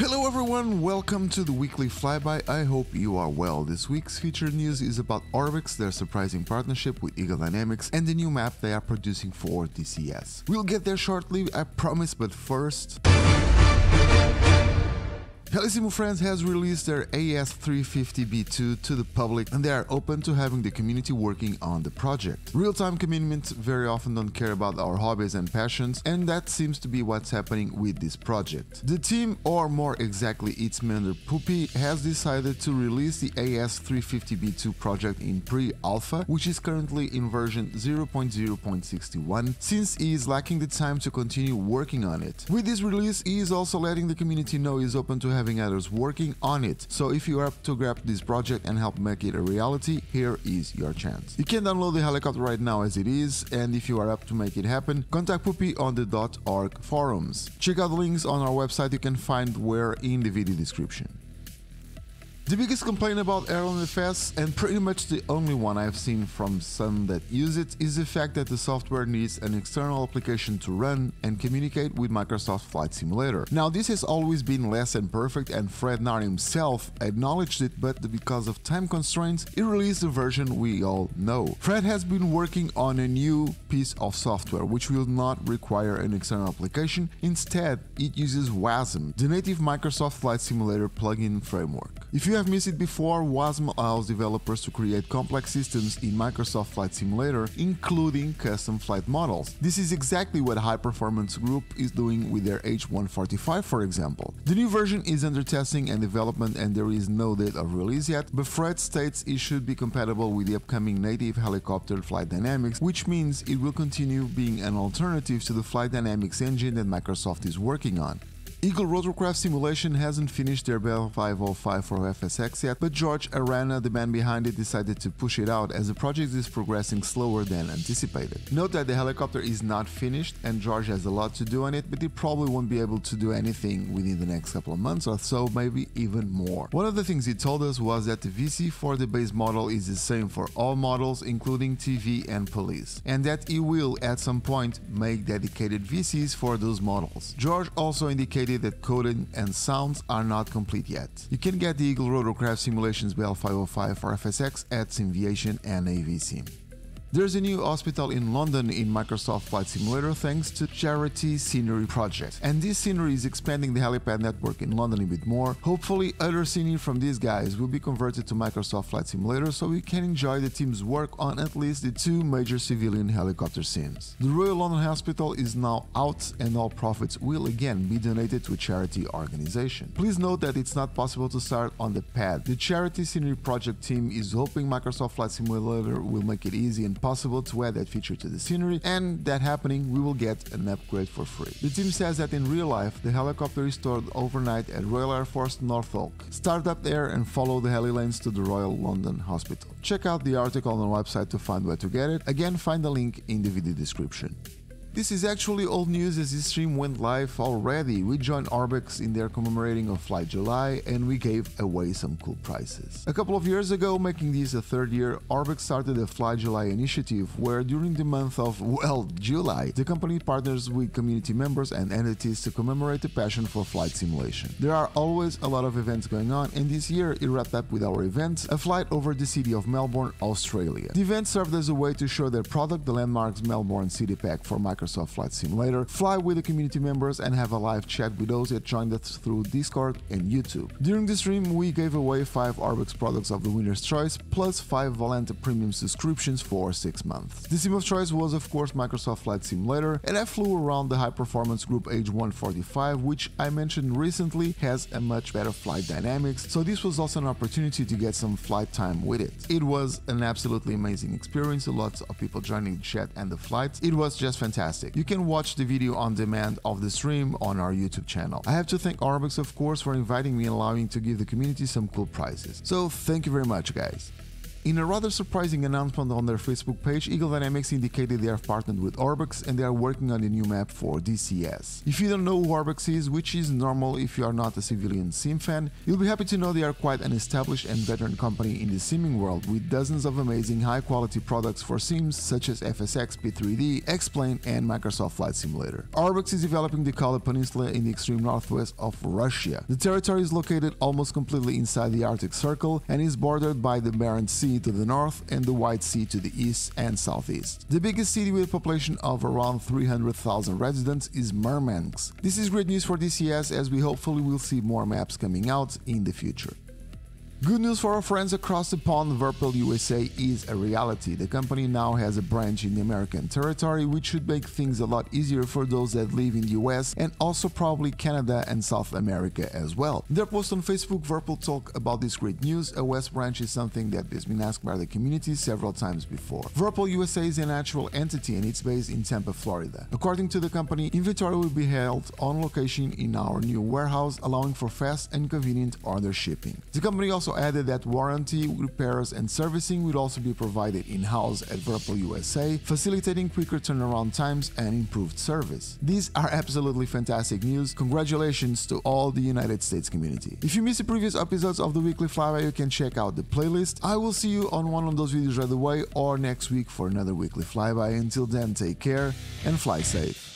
Hello everyone, welcome to the weekly flyby. I hope you are well. This week's featured news is about Orbx, their surprising partnership with Eagle Dynamics, and the new map they are producing for DCS. We'll get there shortly, I promise, but first... Helisimu France has released their AS350B2 to the public, and they are open to having the community working on the project. Real-time commitments very often don't care about our hobbies and passions, and that seems to be what's happening with this project. The team, or more exactly its member Puppy, has decided to release the AS350B2 project in pre-alpha, which is currently in version 0.0.61, since he is lacking the time to continue working on it. With this release, he is also letting the community know he is open to having others working on it, so if you are up to grab this project and help make it a reality, here is your chance. You can download the helicopter right now as it is, and if you are up to make it happen, contact Puppy on the .org forums. Check out the links on our website, you can find where in the video description. The biggest complaint about AirlandFS, and pretty much the only one I've seen from some that use it, is the fact that the software needs an external application to run and communicate with Microsoft Flight Simulator. Now this has always been less than perfect, and Fred Naar himself acknowledged it, but because of time constraints, he released the version we all know. Fred has been working on a new piece of software which will not require an external application. Instead, it uses WASM, the native Microsoft Flight Simulator plugin framework. If you have missed it before, WASM allows developers to create complex systems in Microsoft Flight Simulator, including custom flight models. This is exactly what High Performance Group is doing with their H145, for example. The new version is under testing and development, and there is no date of release yet, but Fred states it should be compatible with the upcoming native helicopter Flight Dynamics, which means it will continue being an alternative to the Flight Dynamics engine that Microsoft is working on. Eagle Rotorcraft Simulations hasn't finished their Bell 505 for FSX yet, but George Arana, the man behind it, decided to push it out as the project is progressing slower than anticipated. Note that the helicopter is not finished and George has a lot to do on it, but he probably won't be able to do anything within the next couple of months or so, maybe even more. One of the things he told us was that the VC for the base model is the same for all models, including TV and police, and that he will at some point make dedicated VCs for those models. George also indicated that coding and sounds are not complete yet. You can get the Eagle Rotorcraft Simulations Bell 505 for FSX at Simviation and AVSim. There's a new hospital in London in Microsoft Flight Simulator thanks to charity scenery project, and this scenery is expanding the helipad network in London a bit more. Hopefully other scenery from these guys will be converted to Microsoft Flight Simulator so we can enjoy the team's work on at least the two major civilian helicopter sims. The Royal London Hospital is now out and all profits will again be donated to a charity organization. Please note that it's not possible to start on the pad. The charity scenery project team is hoping Microsoft Flight Simulator will make it easy and possible to add that feature to the scenery, and that happening we will get an upgrade for free. The team says that in real life the helicopter is stored overnight at Royal Air Force Norfolk. Start up there and follow the heli lanes to the Royal London Hospital. Check out the article on the website to find where to get it. Again, find the link in the video description. This is actually old news as this stream went live already. We joined Orbx in their commemorating of Fly July and we gave away some cool prizes. A couple of years ago, making this a third year, Orbx started a Fly July initiative where during the month of, well, July, the company partners with community members and entities to commemorate the passion for flight simulation. There are always a lot of events going on, and this year it wrapped up with our event, a flight over the city of Melbourne, Australia. The event served as a way to show their product, the Landmarks Melbourne City Pack for Microsoft Flight Simulator, fly with the community members and have a live chat with those that joined us through Discord and YouTube. During the stream, we gave away 5 Orbx products of the winner's choice, plus 5 Volanta Premium subscriptions for 6 months. The sim of choice was of course Microsoft Flight Simulator, and I flew around the High Performance Group H145, which I mentioned recently has a much better flight dynamics, so this was also an opportunity to get some flight time with it. It was an absolutely amazing experience, lots of people joining the chat and the flights. It was just fantastic. You can watch the video on demand of the stream on our YouTube channel. I have to thank Orbx, of course, for inviting me and allowing to give the community some cool prizes. So thank you very much, guys. In a rather surprising announcement on their Facebook page, Eagle Dynamics indicated they have partnered with Orbx and they are working on the new map for DCS. If you don't know who Orbx is, which is normal if you are not a civilian sim fan, you'll be happy to know they are quite an established and veteran company in the simming world with dozens of amazing high-quality products for sims such as FSX, P3D, xplane, and Microsoft Flight Simulator. Orbx is developing the Kola Peninsula in the extreme northwest of Russia. The territory is located almost completely inside the Arctic Circle and is bordered by the Barents Sea to the north and the White Sea to the east and southeast. The biggest city with a population of around 300,000 residents is Murmansk. This is great news for DCS as we hopefully will see more maps coming out in the future. Good news for our friends across the pond, VIRPIL USA is a reality. The company now has a branch in the American territory, which should make things a lot easier for those that live in the US and also probably Canada and South America as well. In their post on Facebook, VIRPIL talk about this great news. A West branch is something that has been asked by the community several times before. VIRPIL USA is an actual entity and it's based in Tampa, Florida. According to the company, inventory will be held on location in our new warehouse, allowing for fast and convenient order shipping. The company also added that warranty, repairs and servicing will also be provided in-house at VIRPIL USA, facilitating quicker turnaround times and improved service. These are absolutely fantastic news. Congratulations to all the United States community. If you missed the previous episodes of the weekly flyby, you can check out the playlist. I will see you on one of those videos right away or next week for another weekly flyby. Until then, take care and fly safe.